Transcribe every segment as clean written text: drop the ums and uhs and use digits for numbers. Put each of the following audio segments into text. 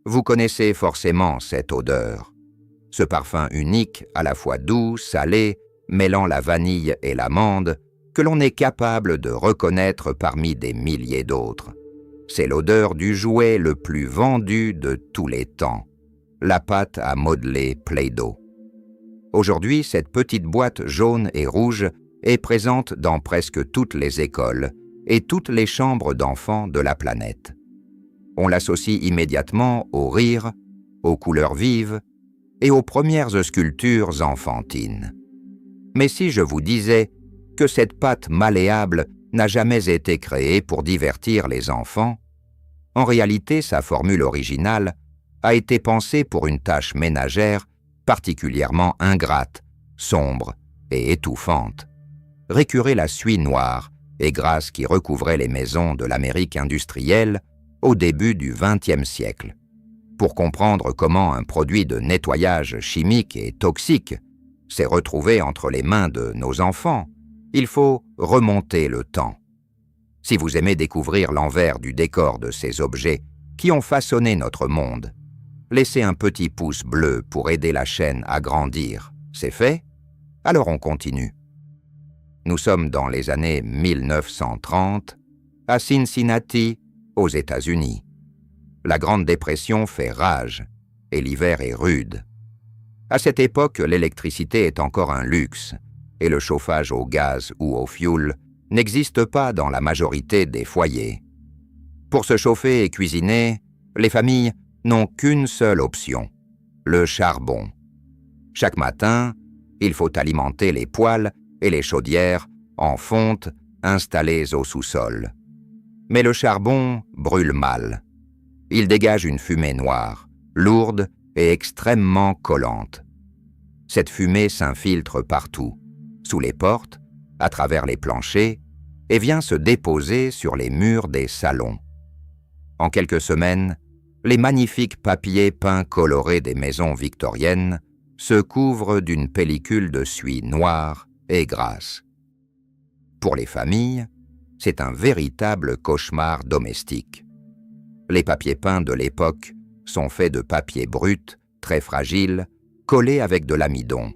Vous connaissez forcément cette odeur. Ce parfum unique, à la fois doux, salé, mêlant la vanille et l'amande, que l'on est capable de reconnaître parmi des milliers d'autres. C'est l'odeur du jouet le plus vendu de tous les temps, la pâte à modeler Play-Doh. Aujourd'hui, cette petite boîte jaune et rouge est présente dans presque toutes les écoles et toutes les chambres d'enfants de la planète. On l'associe immédiatement au rire, aux couleurs vives et aux premières sculptures enfantines. Mais si je vous disais que cette pâte malléable n'a jamais été créée pour divertir les enfants, en réalité, sa formule originale a été pensée pour une tâche ménagère particulièrement ingrate, sombre et étouffante. Récurer la suie noire et grasse qui recouvrait les maisons de l'Amérique industrielle au début du XXe siècle. Pour comprendre comment un produit de nettoyage chimique et toxique s'est retrouvé entre les mains de nos enfants, il faut remonter le temps. Si vous aimez découvrir l'envers du décor de ces objets qui ont façonné notre monde, laissez un petit pouce bleu pour aider la chaîne à grandir. C'est fait? Alors on continue. Nous sommes dans les années 1930, à Cincinnati, aux États-Unis. La Grande Dépression fait rage et l'hiver est rude. À cette époque, l'électricité est encore un luxe et le chauffage au gaz ou au fioul n'existe pas dans la majorité des foyers. Pour se chauffer et cuisiner, les familles n'ont qu'une seule option, le charbon. Chaque matin, il faut alimenter les poêles et les chaudières en fonte installées au sous-sol. Mais le charbon brûle mal. Il dégage une fumée noire, lourde et extrêmement collante. Cette fumée s'infiltre partout, sous les portes, à travers les planchers, et vient se déposer sur les murs des salons. En quelques semaines, les magnifiques papiers peints colorés des maisons victoriennes se couvrent d'une pellicule de suie noire et grasse. Pour les familles, c'est un véritable cauchemar domestique. Les papiers peints de l'époque sont faits de papier brut, très fragile, collés avec de l'amidon.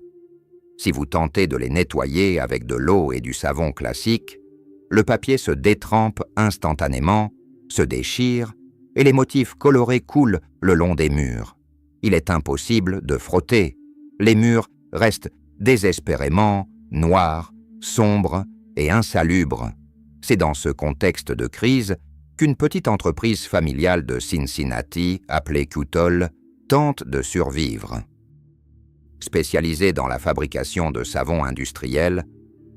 Si vous tentez de les nettoyer avec de l'eau et du savon classique, le papier se détrempe instantanément, se déchire, et les motifs colorés coulent le long des murs. Il est impossible de frotter. Les murs restent désespérément noirs, sombres et insalubres. C'est dans ce contexte de crise qu'une petite entreprise familiale de Cincinnati, appelée Q-Toll, tente de survivre. Spécialisée dans la fabrication de savon industriel,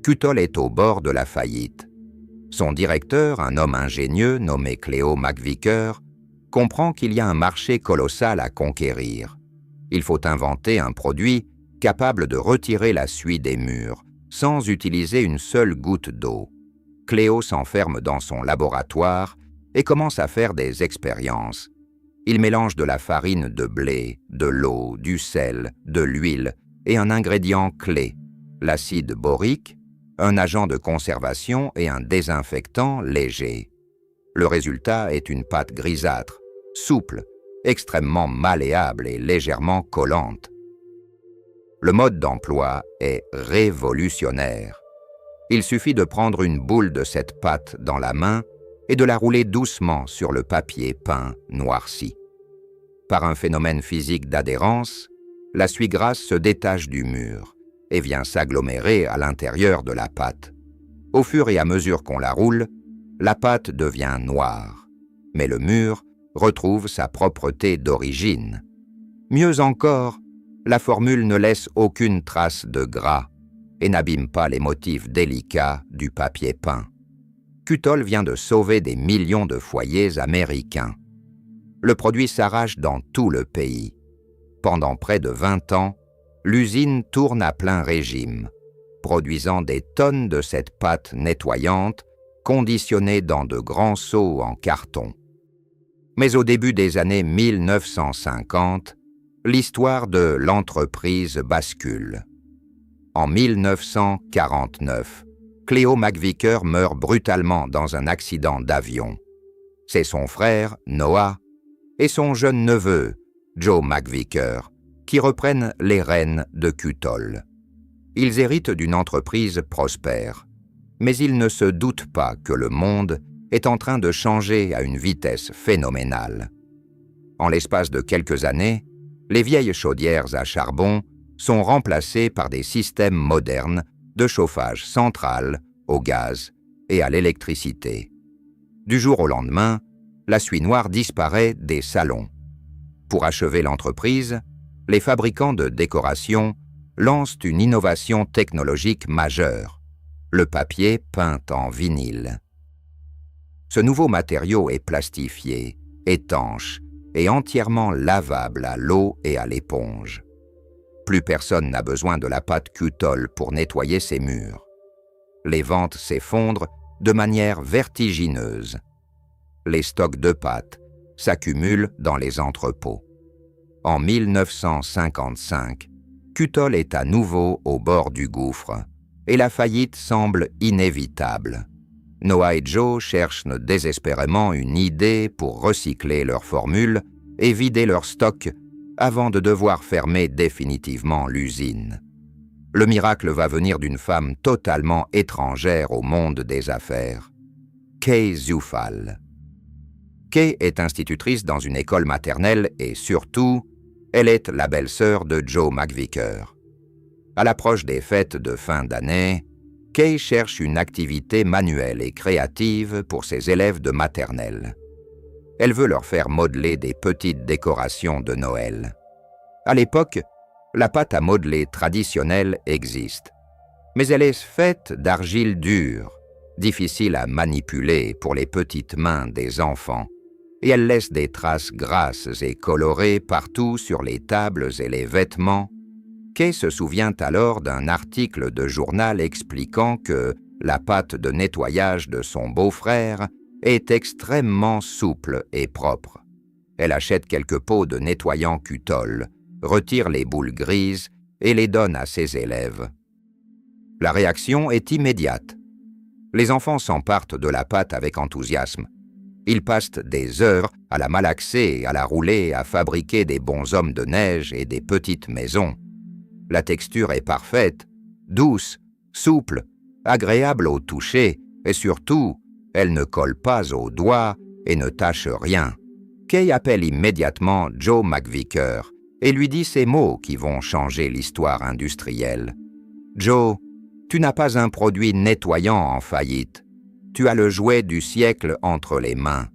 Q-Toll est au bord de la faillite. Son directeur, un homme ingénieux nommé Cleo McVicker, comprend qu'il y a un marché colossal à conquérir. Il faut inventer un produit capable de retirer la suie des murs, sans utiliser une seule goutte d'eau. Cleo s'enferme dans son laboratoire et commence à faire des expériences. Il mélange de la farine de blé, de l'eau, du sel, de l'huile et un ingrédient clé, l'acide borique, un agent de conservation et un désinfectant léger. Le résultat est une pâte grisâtre, souple, extrêmement malléable et légèrement collante. Le mode d'emploi est révolutionnaire. Il suffit de prendre une boule de cette pâte dans la main et de la rouler doucement sur le papier peint noirci. Par un phénomène physique d'adhérence, la suie grasse se détache du mur et vient s'agglomérer à l'intérieur de la pâte. Au fur et à mesure qu'on la roule, la pâte devient noire, mais le mur retrouve sa propreté d'origine. Mieux encore, la formule ne laisse aucune trace de gras et n'abîme pas les motifs délicats du papier peint. Q-Toll vient de sauver des millions de foyers américains. Le produit s'arrache dans tout le pays. Pendant près de 20 ans, l'usine tourne à plein régime, produisant des tonnes de cette pâte nettoyante conditionnée dans de grands seaux en carton. Mais au début des années 1950, l'histoire de l'entreprise bascule. En 1949, Cleo McVicker meurt brutalement dans un accident d'avion. C'est son frère, Noah, et son jeune neveu, Joe McVicker, qui reprennent les rênes de Q-Toll. Ils héritent d'une entreprise prospère, mais ils ne se doutent pas que le monde est en train de changer à une vitesse phénoménale. En l'espace de quelques années, les vieilles chaudières à charbon sont remplacées par des systèmes modernes de chauffage central, au gaz et à l'électricité. Du jour au lendemain, la suie noire disparaît des salons. Pour achever l'entreprise, les fabricants de décoration lancent une innovation technologique majeure, le papier peint en vinyle. Ce nouveau matériau est plastifié, étanche et entièrement lavable à l'eau et à l'éponge. Plus personne n'a besoin de la pâte Q-Toll pour nettoyer ses murs. Les ventes s'effondrent de manière vertigineuse. Les stocks de pâte s'accumulent dans les entrepôts. En 1955, Q-Toll est à nouveau au bord du gouffre et la faillite semble inévitable. Noah et Joe cherchent désespérément une idée pour recycler leur formule et vider leur stock avant de devoir fermer définitivement l'usine. Le miracle va venir d'une femme totalement étrangère au monde des affaires, Kay Zufall. Kay est institutrice dans une école maternelle et surtout, elle est la belle-sœur de Joe McVicker. À l'approche des fêtes de fin d'année, Kay cherche une activité manuelle et créative pour ses élèves de maternelle. Elle veut leur faire modeler des petites décorations de Noël. À l'époque, la pâte à modeler traditionnelle existe, mais elle est faite d'argile dure, difficile à manipuler pour les petites mains des enfants, et elle laisse des traces grasses et colorées partout sur les tables et les vêtements. Kay se souvient alors d'un article de journal expliquant que la pâte de nettoyage de son beau-frère est extrêmement souple et propre. Elle achète quelques pots de nettoyant Q-Toll, retire les boules grises et les donne à ses élèves. La réaction est immédiate. Les enfants s'emparent de la pâte avec enthousiasme. Ils passent des heures à la malaxer, à la rouler, à fabriquer des bonshommes de neige et des petites maisons. La texture est parfaite, douce, souple, agréable au toucher et surtout, elle ne colle pas aux doigts et ne tache rien. Kay appelle immédiatement Joe McVicker et lui dit ces mots qui vont changer l'histoire industrielle. « Joe, tu n'as pas un produit nettoyant en faillite. Tu as le jouet du siècle entre les mains. »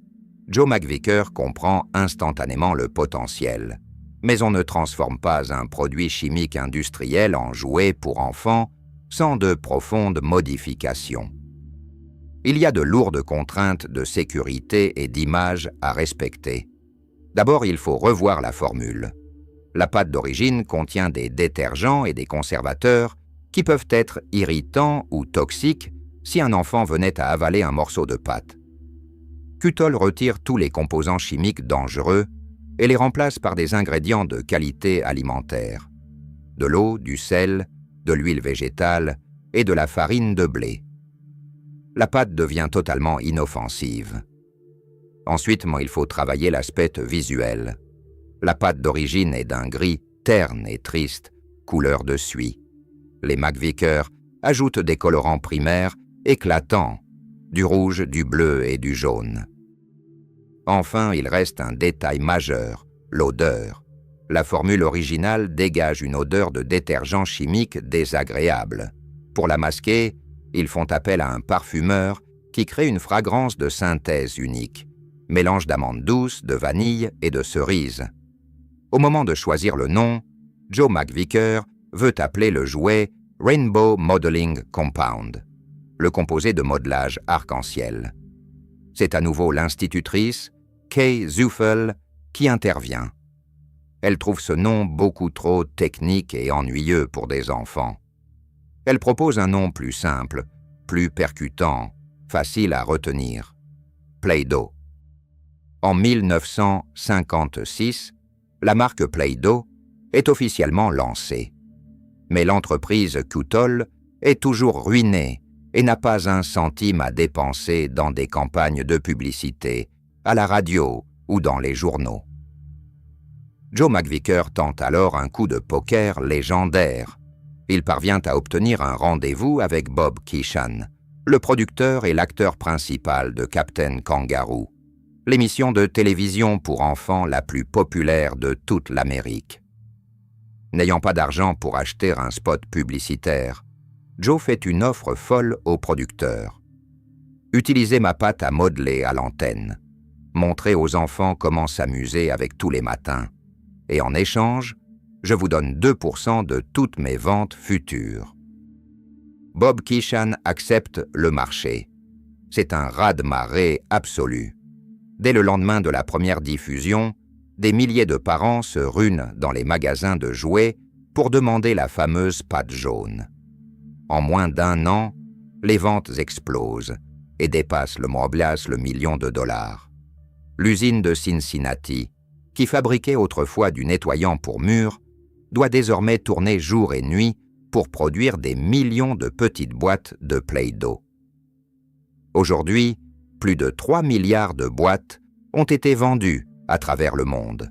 Joe McVicker comprend instantanément le potentiel. Mais on ne transforme pas un produit chimique industriel en jouet pour enfants sans de profondes modifications. Il y a de lourdes contraintes de sécurité et d'image à respecter. D'abord, il faut revoir la formule. La pâte d'origine contient des détergents et des conservateurs qui peuvent être irritants ou toxiques si un enfant venait à avaler un morceau de pâte. Q-Toll retire tous les composants chimiques dangereux et les remplace par des ingrédients de qualité alimentaire. De l'eau, du sel, de l'huile végétale et de la farine de blé. La pâte devient totalement inoffensive. Ensuite, il faut travailler l'aspect visuel. La pâte d'origine est d'un gris terne et triste, couleur de suie. Les McVicker ajoutent des colorants primaires éclatants, du rouge, du bleu et du jaune. Enfin, il reste un détail majeur, l'odeur. La formule originale dégage une odeur de détergent chimique désagréable. Pour la masquer, ils font appel à un parfumeur qui crée une fragrance de synthèse unique, mélange d'amandes douces, de vanille et de cerises. Au moment de choisir le nom, Joe McVicker veut appeler le jouet Rainbow Modeling Compound, le composé de modelage arc-en-ciel. C'est à nouveau l'institutrice, Kay Zufall, qui intervient. Elle trouve ce nom beaucoup trop technique et ennuyeux pour des enfants. Elle propose un nom plus simple, plus percutant, facile à retenir. Play-Doh. En 1956, la marque Play-Doh est officiellement lancée. Mais l'entreprise Q-Toll est toujours ruinée et n'a pas un centime à dépenser dans des campagnes de publicité, à la radio ou dans les journaux. Joe McVicker tente alors un coup de poker légendaire. Il parvient à obtenir un rendez-vous avec Bob Keeshan, le producteur et l'acteur principal de Captain Kangaroo, l'émission de télévision pour enfants la plus populaire de toute l'Amérique. N'ayant pas d'argent pour acheter un spot publicitaire, Joe fait une offre folle au producteur. Utilisez ma pâte à modeler à l'antenne. Montrez aux enfants comment s'amuser avec tous les matins. Et en échange, je vous donne 2% de toutes mes ventes futures. Bob Keeshan accepte le marché. C'est un raz-de-marée absolu. Dès le lendemain de la première diffusion, des milliers de parents se ruent dans les magasins de jouets pour demander la fameuse pâte jaune. En moins d'1 an, les ventes explosent et dépassent le $1 million. L'usine de Cincinnati, qui fabriquait autrefois du nettoyant pour murs, doit désormais tourner jour et nuit pour produire des millions de petites boîtes de Play-Doh. Aujourd'hui, plus de 3 milliards de boîtes ont été vendues à travers le monde.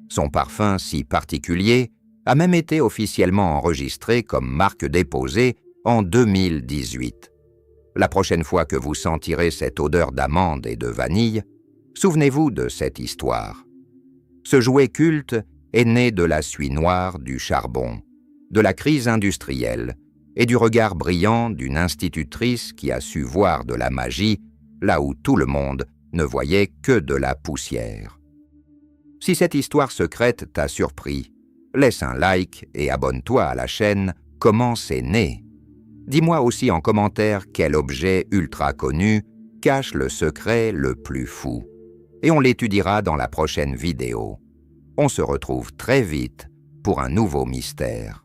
Son parfum si particulier a même été officiellement enregistré comme marque déposée en 2018. La prochaine fois que vous sentirez cette odeur d'amande et de vanille, souvenez-vous de cette histoire. Ce jouet culte est né de la suie noire du charbon, de la crise industrielle et du regard brillant d'une institutrice qui a su voir de la magie là où tout le monde ne voyait que de la poussière. Si cette histoire secrète t'a surpris, laisse un like et abonne-toi à la chaîne Comment c'est né. Dis-moi aussi en commentaire quel objet ultra connu cache le secret le plus fou. Et on l'étudiera dans la prochaine vidéo. On se retrouve très vite pour un nouveau mystère.